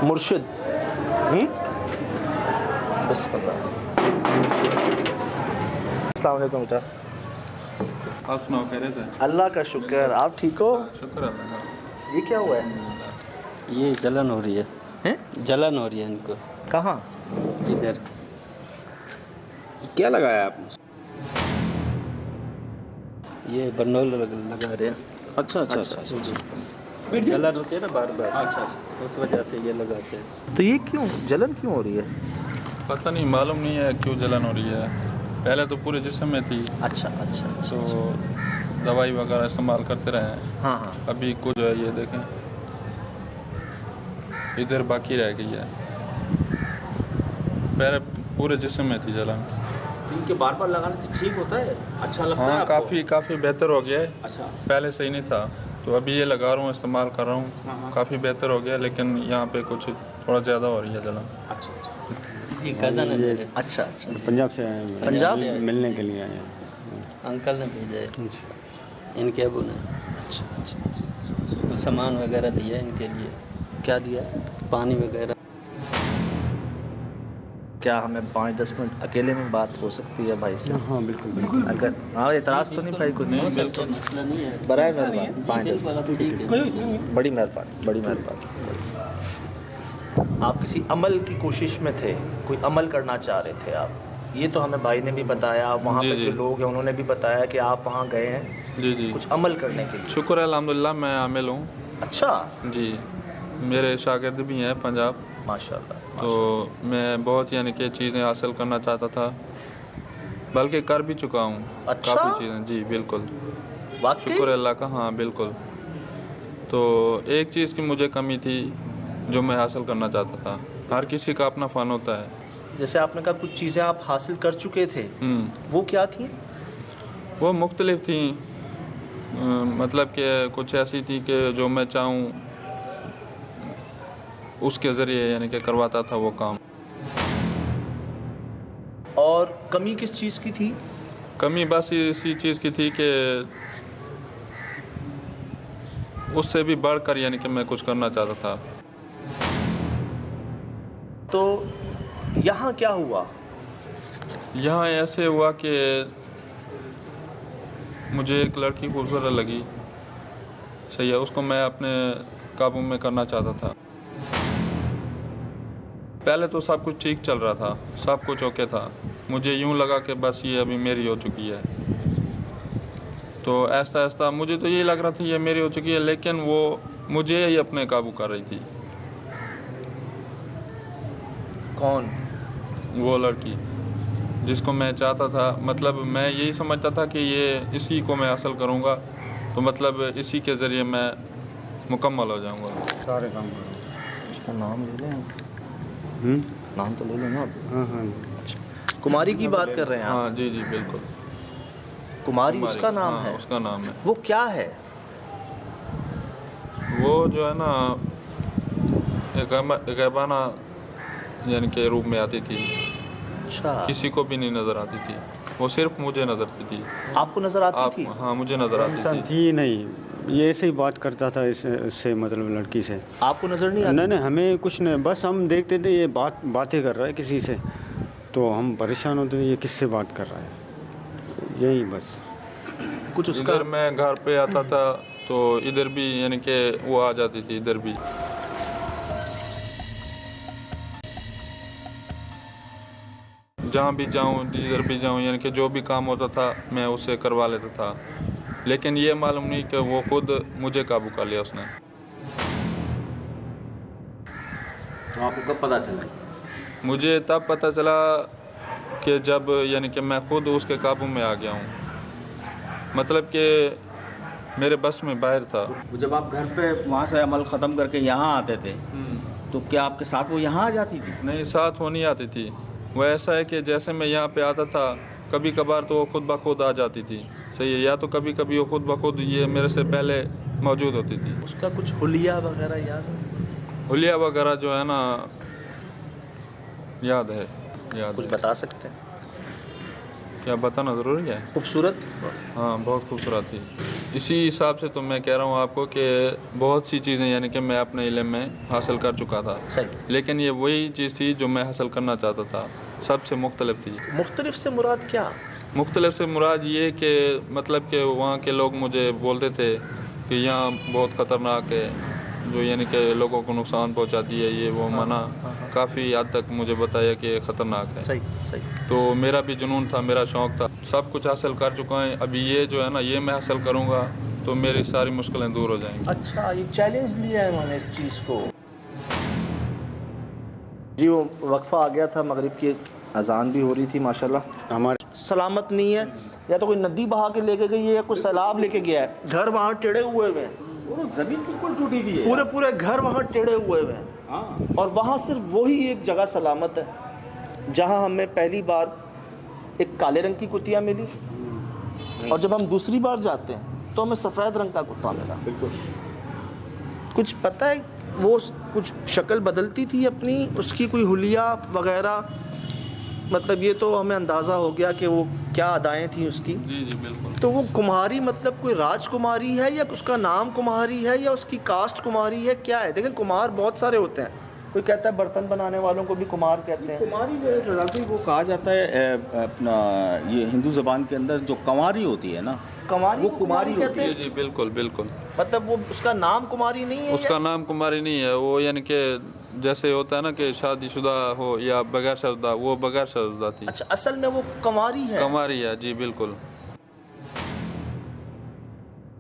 मुर्शिद। बिस्मिल्लाह। अस्सलाम वालेकुम बेटा। आप सुनाओ, कह रहे थे? अल्लाह का शुक्र, आप ठीक हो? शुक्र अल्लाह का। ये क्या हुआ है? ये जलन हो रही है। हैं? जलन हो रही है इनको कहाँ? इधर। क्या लगाया आपने? ये बर्नौल लगा रहे हैं। अच्छा अच्छा अच्छा, जलन होती है ना बार बार। अच्छा, उस वजह से ये लगाते हैं। तो ये क्यों जलन क्यों हो रही है? पता नहीं, मालूम नहीं है क्यों जलन हो रही है। पहले तो पूरे जिस्म में थी, अच्छा अच्छा अच्छा। तो दवाई वगैरह इस्तेमाल करते रहे हैं। हाँ हाँ। अभी कुछ है, ये देखें इधर बाकी रह गई है। पहले पूरे जिस्म में थी जलन। तो इनके बार बार लगाने से ठीक होता है? अच्छा लगता है हाँ, आपको? काफ़ी बेहतर हो गया है। अच्छा। पहले सही नहीं था, तो अभी ये लगा रहा हूँ, इस्तेमाल कर रहा हाँ। हूँ, काफ़ी बेहतर हो गया। लेकिन यहाँ पे कुछ थोड़ा ज़्यादा हो रही है जलन। अच्छा अच्छा। ये कज़न है मेरे, अच्छा अच्छा। पंजाब से आए हैं। पंजाब से? मिलने के लिए आए हैं। अंकल ने भेजा है, इनके अबू ने अच्छा अच्छा। कुछ सामान वगैरह दिया है इनके लिए, क्या दिया? पानी वगैरह। क्या हमें 5-10 मिनट अकेले में बात हो सकती है भाई से? हाँ बिल्कुल बिल्कुल। अगर हाँ, एतराज़ तो नहीं भाई कुछ? हो सकता है, मसला नहीं है। बराए मेहरबानी 5-10 वाला तो ठीक है। बड़ी मेहरबानी, बड़ी मेहरबानी। आप किसी अमल की कोशिश में थे, कोई अमल करना चाह रहे थे आप, ये तो हमें भाई ने भी बताया, वहाँ जी, पे जी। जो लोग हैं उन्होंने भी बताया कि आप वहाँ गए हैं जी जी, कुछ अमल करने के लिए। शुक्र है अल्हम्दुलिल्लाह, मैं आमिल हूँ। अच्छा, जी, मेरे शागिर्द भी हैं पंजाब। माशाल्लाह। तो मैं बहुत यानी कि चीज़ें हासिल करना चाहता था, बल्कि कर भी चुका हूँ। अच्छा? काफ़ी चीज़ें, जी बिल्कुल, वाकई? शुक्र अल्लाह का। हाँ बिल्कुल। तो एक चीज़ की मुझे कमी थी जो मैं हासिल करना चाहता था। हर किसी का अपना फ़न होता है। जैसे आपने कहा कुछ चीज़ें आप हासिल कर चुके थे, वो क्या थी? वो मुख्तलिफ थी, मतलब कि कुछ ऐसी थी कि जो मैं चाहूँ उसके ज़रिए यानी कि करवाता था वो काम। और कमी किस चीज़ की थी? कमी बस इसी चीज़ की थी कि उससे भी बढ़कर यानी कि मैं कुछ करना चाहता था। तो यहाँ क्या हुआ? यहाँ ऐसे हुआ कि मुझे एक लड़की खूबसूरत लगी, सही है, उसको मैं अपने काबू में करना चाहता था। पहले तो सब कुछ ठीक चल रहा था, सब कुछ ओके था। मुझे यूँ लगा कि बस ये अभी मेरी हो चुकी है। तो ऐसा ऐसा मुझे तो ये लग रहा था ये मेरी हो चुकी है, लेकिन वो मुझे ही अपने काबू कर रही थी। कौन? वो लड़की जिसको मैं चाहता था, मतलब मैं यही समझता था कि ये इसी को मैं हासिल करूँगा, तो मतलब इसी के ज़रिए मैं मुकम्मल हो जाऊँगा। सारे काम करो। उसका नाम ले लें? हम्म? नाम तो ले लें ना आप। हाँ हाँ। कुमारी की बात कर रहे हैं आप? हाँ जी जी बिल्कुल। कुमारी उसका नाम हाँ, है? उसका नाम है। वो क्या है? वो जो है ना एक गैबाना यानी के रूप में आती थी, अच्छा, किसी को भी नहीं नज़र आती थी, वो सिर्फ मुझे नज़र आती थी। आपको नजर आती आप थी? हाँ, मुझे नज़र आती इंसान थी। थी नहीं, ये ऐसे ही बात करता था इससे मतलब लड़की से। आपको नजर नहीं आती? नहीं नहीं, हमें कुछ नहीं, बस हम देखते थे ये बातें कर रहा है किसी से, तो हम परेशान होते थे ये किससे बात कर रहा है, यही बस। कुछ उसका? इधर मैं घर पे आता था तो इधर भी यानी कि वो आ जाती थी, इधर भी। जहाँ भी जाऊँ, जिधर भी जाऊँ, यानी कि जो भी काम होता था मैं उससे करवा लेता था। लेकिन ये मालूम नहीं कि वो खुद मुझे काबू कर लिया उसने। तो आपको कब पता चला? मुझे तब पता चला कि जब यानी कि मैं खुद उसके काबू में आ गया हूँ, मतलब कि मेरे बस में बाहर था। जब आप घर पे वहाँ से अमल ख़त्म करके यहाँ आते थे, तो क्या आपके साथ वो यहाँ आ जाती थी? नहीं, साथ वो नहीं आती थी। वो ऐसा है कि जैसे मैं यहाँ पे आता था, कभी कभार तो वो खुद ब खुद आ जाती थी, सही है, या तो कभी कभी वो खुद ब खुद ये मेरे से पहले मौजूद होती थी। उसका कुछ हुलिया वगैरह याद है? हुलिया वगैरह जो है ना, याद है, याद कुछ है। बता सकते हैं? क्या बताना ज़रूरी है? खूबसूरत? हाँ, बहुत खूबसूरत थी। इसी हिसाब से तो मैं कह रहा हूँ आपको कि बहुत सी चीज़ें यानी कि मैं अपने इल्म में हासिल कर चुका था, सही। लेकिन ये वही चीज़ थी जो मैं हासिल करना चाहता था, सबसे मुख्तलिफ थी। मुख्तलिफ से मुराद क्या? मुख्तलिफ से मुराद ये कि मतलब कि वहाँ के लोग मुझे बोलते थे कि यहाँ बहुत ख़तरनाक है, जो यानी कि लोगों को नुकसान पहुँचाती है, ये वो मना काफ़ी हद तक मुझे बताया कि ये ख़तरनाक है। सही सही। तो मेरा भी जुनून था, मेरा शौक़ था, सब कुछ हासिल कर चुका है। अभी ये जो है ना, ये मैं हासिल करूँगा तो मेरी सारी मुश्किलें दूर हो जाएंगी। अच्छा, ये चैलेंज लिया है उन्होंने इस चीज़ को। जी वो वक्फा आ गया था, मगरिब की अजान भी हो रही थी माशाल्लाह। हमारे सलामत नहीं है, या तो कोई नदी बहा के लेके गई है या कोई सैलाब लेके गया है। घर वहाँ टेढ़े हुए हुए हैं, ज़मीन बिल्कुल टूटी हुई है, पूरे पूरे घर वहाँ टेढ़े हुए हुए हैं। हाँ। और वहाँ सिर्फ वही एक जगह सलामत है जहाँ हमें पहली बार एक काले रंग की कुतिया मिली, और जब हम दूसरी बार जाते हैं तो हमें सफ़ेद रंग का कुत्ता मिला। बिल्कुल। कुछ पता है वो कुछ शक्ल बदलती थी अपनी, उसकी कोई हुलिया वगैरह, मतलब ये तो हमें अंदाज़ा हो गया कि वो क्या अदाएँ थी उसकी। जी जी बिल्कुल। तो वो कुमारी मतलब कोई राजकुमारी है या उसका नाम कुमारी है या उसकी कास्ट कुमारी है, क्या है? देखिए कुमार बहुत सारे होते हैं, कोई कहता है बर्तन बनाने वालों को भी कुमार कहते हैं। कुमारी जो है सदाती, वो कहा जाता है अपना ये हिंदू ज़बान के अंदर जो कंवारी होती है ना, कुमारी वो को कुमारी कहते जी हैं। जी बिल्कुल बिल्कुल। मतलब वो उसका नाम कुमारी नहीं है उसका नाम कुमारी नहीं है, वो यानी कि जैसे होता है ना कि शादीशुदा हो या बगैर शादीशुदा, वो बगैर शादीशुदा थी। अच्छा, असल में वो कुमारी है। कुमारी है जी बिल्कुल।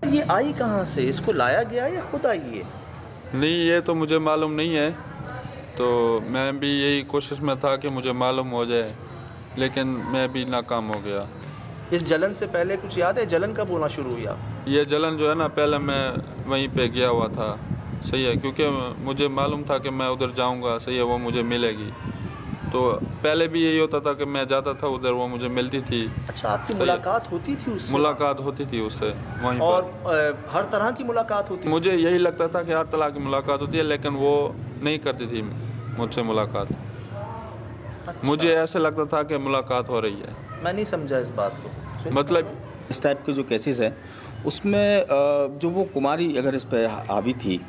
ये आई कहाँ से? इसको लाया गया या खुद आई है? नहीं, ये तो मुझे मालूम नहीं है, तो मैं भी यही कोशिश में था कि मुझे मालूम हो जाए, लेकिन मैं भी नाकाम हो गया। इस जलन से पहले कुछ याद है? जलन कब होना शुरू हुई? ये जलन जो है ना, पहले मैं वहीं पे गया हुआ था, सही है, क्योंकि मुझे मालूम था कि मैं उधर जाऊंगा, सही है, वो मुझे मिलेगी। तो पहले भी यही होता था कि मैं जाता था उधर, वो मुझे मिलती थी। अच्छा, आपकी सही है। मुलाकात होती थी उससे? मुलाकात होती थी उससे वहीं और पर। हर तरह की मुलाकात होती? मुझे यही लगता था कि हर तरह की मुलाकात होती है, लेकिन वो नहीं करती थी मुझसे मुलाकात। अच्छा। मुझे ऐसे लगता था कि मुलाकात हो रही है। मैं नहीं समझा इस बात को। मतलब इस टाइप के जो केसेस हैं उसमें जो वो कुमारी अगर इस पर हावी थी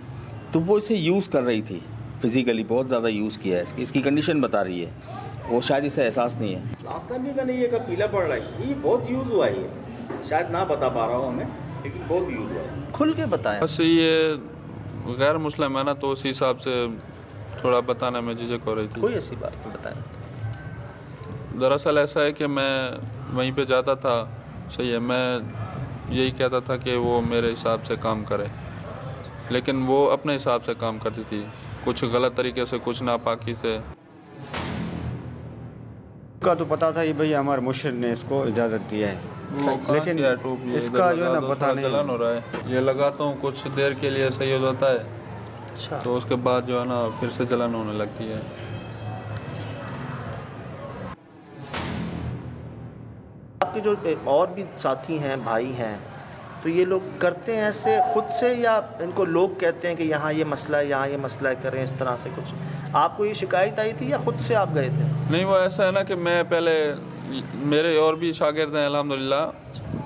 तो वो इसे यूज़ कर रही थी, फिज़िकली बहुत ज़्यादा यूज़ किया है, इसकी कंडीशन बता रही है, वो शायद इसे एहसास नहीं है। लास्ट टाइम भी मैंने ये कहा पीला पड़ रहा है, ये बहुत यूज़ हुआ है, ये शायद ना बता पा रहा हूँ हमें, लेकिन बहुत यूज़ हुआ है। खुल के बताएं। बस ये गैर मुस्लिम है ना, तो उसी हिसाब से थोड़ा बताने में झिझक हो रही थी। कोई ऐसी बात नहीं, बताएं। दरअसल ऐसा है कि मैं वहीं पे जाता था, सही है, मैं यही कहता था कि वो मेरे हिसाब से काम करे, लेकिन वो अपने हिसाब से काम करती थी, कुछ गलत तरीके से, कुछ नापाकी से। का तो पता था ये भाई हमारे मुर्शिद ने इसको इजाज़त दिया है, लेकिन इसका जो है ना पता नहीं। जलन हो रहा है, ये लगाता हूँ कुछ देर के लिए, सही हो जाता है, अच्छा, तो उसके बाद जो है ना फिर से जलन होने लगती है। आपके जो और भी साथी हैं, भाई हैं, तो ये लोग करते हैं ऐसे खुद से या इनको लोग कहते हैं कि यहाँ ये मसला है, यहाँ ये मसला है, करें इस तरह से? कुछ आपको ये शिकायत आई थी या खुद से आप गए थे? नहीं, वो ऐसा है ना कि मैं पहले, मेरे और भी शागिर्द हैं अल्हम्दुलिल्लाह,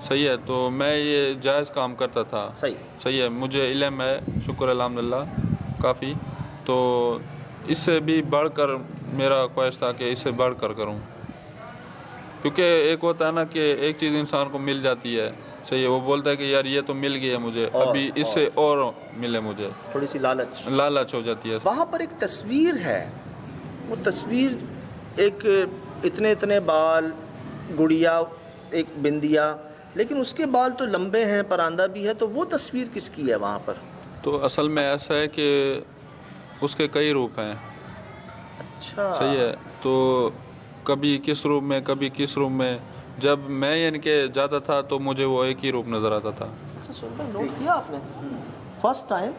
सही है, तो मैं ये जायज़ काम करता था। सही है, मुझे इल्म है, शुक्र अल्हम्दुलिल्लाह काफ़ी, तो इससे भी बढ़कर मेरा ख्वाहिश था कि इससे बढ़कर करूं, क्योंकि एक होता है ना कि एक चीज़ इंसान को मिल जाती है, सही है, वो बोलता है कि यार ये तो मिल गया मुझे, अभी इससे और मिले मुझे, थोड़ी सी लालच हो जाती है। वहाँ पर एक तस्वीर है, वो तस्वीर एक इतने इतने बाल, गुड़िया, एक बिंदिया, लेकिन उसके बाल तो लंबे हैं, परांदा भी है, तो वो तस्वीर किसकी है वहाँ पर? तो असल में ऐसा है कि उसके कई रूप हैं। अच्छा, सही है, तो कभी किस रूप में, कभी किस रूप में। जब मैं यानी कि जाता था तो मुझे वो एक ही रूप नज़र आता था। अच्छा सुन भाई, नोट किया आपने? First time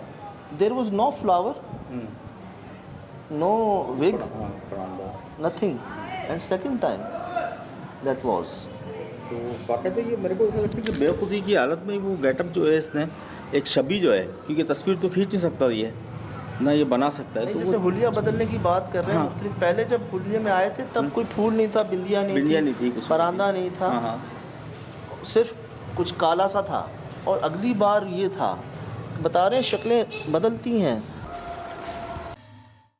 there was no flower, no wig, nothing, and second time that was. तो बाकायदा ये मेरे को ऐसा लगता है कि बेखुदी की हालत में वो गेटअप जो है इसने, एक छवि जो है, क्योंकि तस्वीर तो खींच नहीं सकता ये ना, ये बना सकता है। तो जैसे हुलिया बदलने की बात कर रहे हैं, मुख्तलिफ, पहले जब हुलिये में आए थे तब कोई फूल नहीं था, बिंदिया नहीं थी, कुछ परांदा नहीं था, हाँ हाँ, सिर्फ कुछ काला सा था। और अगली बार ये था, बता रहे हैं शक्लें बदलती हैं।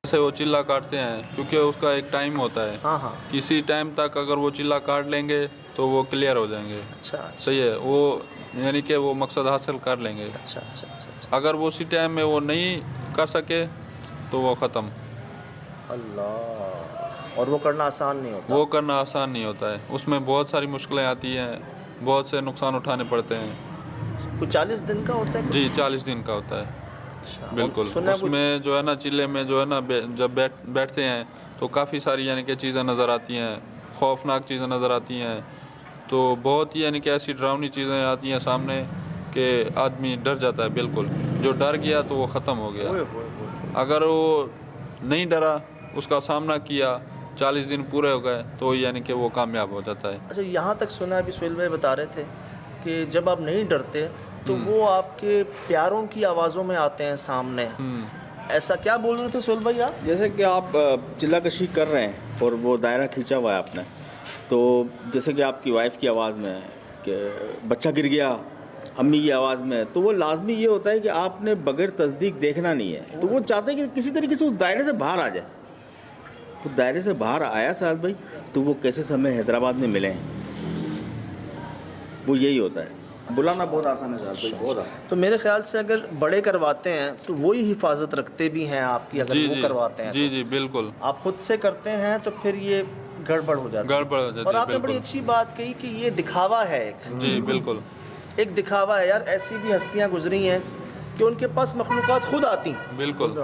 जैसे वो चिल्ला काटते हैं क्योंकि उसका एक टाइम होता है, हाँ हाँ, किसी टाइम तक अगर वो चिल्ला काट लेंगे तो वो क्लियर हो जाएंगे। अच्छा सही है, वो यानी कि वो मकसद हासिल कर लेंगे। अच्छा अच्छा अच्छा। अगर वो उसी टाइम में वो नहीं कर सके तो वो ख़त्म। अल्लाह, और वो करना आसान नहीं होता। वो करना आसान नहीं होता है, उसमें बहुत सारी मुश्किलें आती हैं, बहुत से नुकसान उठाने पड़ते हैं। कुछ 40 दिन का होता है कुछ? जी 40 दिन का होता है। अच्छा, बिल्कुल। सुना है कुछ- उसमें जो है ना चिल्ले में जो है ना जब बैठते हैं तो काफ़ी सारी यानी कि चीज़ें नज़र आती हैं, खौफनाक चीज़ें नज़र आती हैं। तो बहुत ही यानी कि ऐसी डरावनी चीज़ें आती हैं सामने कि आदमी डर जाता है। बिल्कुल, जो डर गया तो वो ख़त्म हो गया। अगर वो नहीं डरा, उसका सामना किया, 40 दिन पूरे हो गए तो यानी कि वो कामयाब हो जाता है। अच्छा, यहाँ तक सुना है, अभी सुहेल भाई बता रहे थे कि जब आप नहीं डरते तो वो आपके प्यारों की आवाज़ों में आते हैं सामने। ऐसा क्या बोल रहे थे सुहेल भाई आप? जैसे कि आप चिल्ला कशी कर रहे हैं और वो दायरा खींचा हुआ है आपने, तो जैसे कि आपकी वाइफ की आवाज़ में कि बच्चा गिर गया, अम्मी की आवाज़ में, तो वो लाजमी ये होता है कि आपने बगैर तस्दीक देखना नहीं है। तो वो चाहते हैं कि किसी तरीके से उस दायरे से बाहर आ जाए। तो दायरे से बाहर आया साहब भाई, तो वो कैसे समय हैदराबाद में मिले हैं, वो यही होता है। बुलाना बहुत आसान है साहब भाई, बहुत आसान। तो मेरे ख्याल से अगर बड़े करवाते हैं तो वही हिफाजत रखते भी हैं आपकी, अगर जी वो जी करवाते हैं जी तो। जी बिल्कुल, आप खुद से करते हैं तो फिर ये गड़बड़ हो जाती है। गड़बड़ हो जाती और है। आपने बड़ी बिल्कुल अच्छी बात कही कि ये दिखावा है एक। जी बिल्कुल। एक दिखावा है यार। ऐसी भी हस्तियां गुजरी हैं कि उनके पास मखलूक़ात खुद आती, बिल्कुल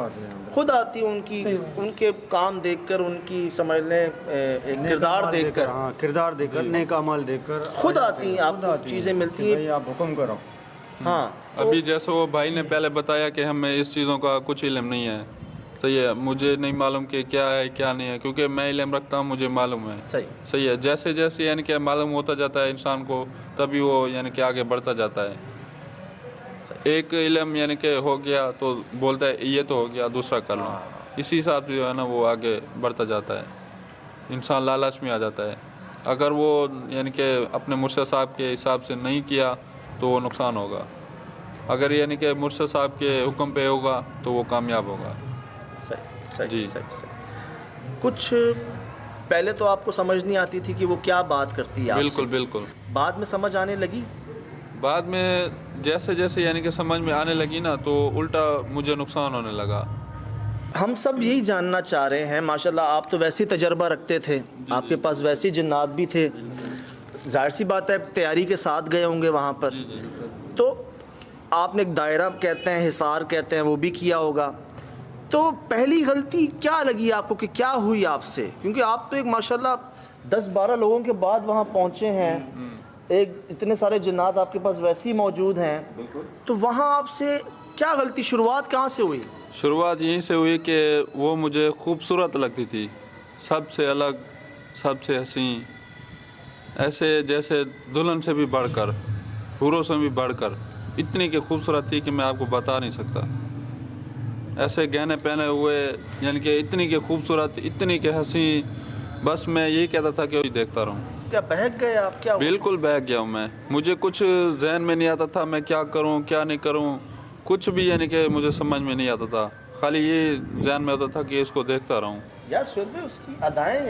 खुद आती उनकी, उनके काम देखकर, उनकी समझ लें एक किरदार देखकर, हाँ किरदार देखकर, नेक अमल देखकर खुद आती हैं, आपको चीज़ें मिलती हैं। भाई आप हुक्म करो। हाँ, तो अभी जैसे वो भाई ने पहले बताया कि हमें इस चीज़ों का कुछ इल्म नहीं है। सही है, मुझे नहीं मालूम कि क्या है क्या नहीं है, क्योंकि मैं इल्म रखता हूँ, मुझे मालूम है। सही। सही है, जैसे जैसे यानी कि मालूम होता जाता है इंसान को, तभी वो यानी कि आगे बढ़ता जाता है। एक इल्म यानी कि हो गया तो बोलता है ये तो हो गया, दूसरा कर लो। इसी हिसाब से जो है ना वो आगे बढ़ता जाता है। इंसान लालच में आ जाता है। अगर वो यानी कि अपने मुर्शिद साहब के हिसाब से नहीं किया तो वो नुकसान होगा। अगर यानी कि मुर्शिद साहब के हुक्म पे होगा तो वो कामयाब होगा। सही सही जी। सही सही। कुछ पहले तो आपको समझ नहीं आती थी कि वो क्या बात करती है आपसे। बिल्कुल बिल्कुल। बाद में समझ आने लगी। बाद में जैसे जैसे यानी कि समझ में आने लगी ना, तो उल्टा मुझे नुकसान होने लगा। हम सब यही जानना चाह रहे हैं, माशाल्लाह आप तो वैसे ही तजर्बा रखते थे, आपके पास वैसे ही जिन्नात भी थे, जाहिर सी बात है तैयारी के साथ गए होंगे वहाँ पर। तो आपने एक दायरा कहते हैं, हिसार कहते हैं, वो भी किया होगा। तो पहली गलती क्या लगी आपको कि क्या हुई आपसे? क्योंकि आप तो एक माशाल्लाह 10-12 लोगों के बाद वहाँ पहुँचे हैं, एक इतने सारे जिन्नात आपके पास वैसे ही मौजूद हैं, तो वहाँ आपसे क्या गलती, शुरुआत कहाँ से हुई? शुरुआत यहीं से हुई कि वो मुझे खूबसूरत लगती थी, सबसे अलग, सबसे हसीं, ऐसे जैसे दुल्हन से भी बढ़कर, हूरों से भी बढ़कर, इतनी के खूबसूरत थी कि मैं आपको बता नहीं सकता। ऐसे गहने पहने हुए, यानी कि इतनी के खूबसूरत, इतनी के हसीं, बस मैं यही कहता था कि देखता रहूं। क्या बहक गए आप? क्या हुआ? बिल्कुल बहक गया हूँ मैं। मुझे कुछ जहन में नहीं आता था, मैं क्या करूँ क्या नहीं करूँ, कुछ भी यानी कि मुझे समझ में नहीं आता था। खाली ये जहन में होता था कि इसको देखता रहूं। यार सुहेल भाई, उसकी अदाएं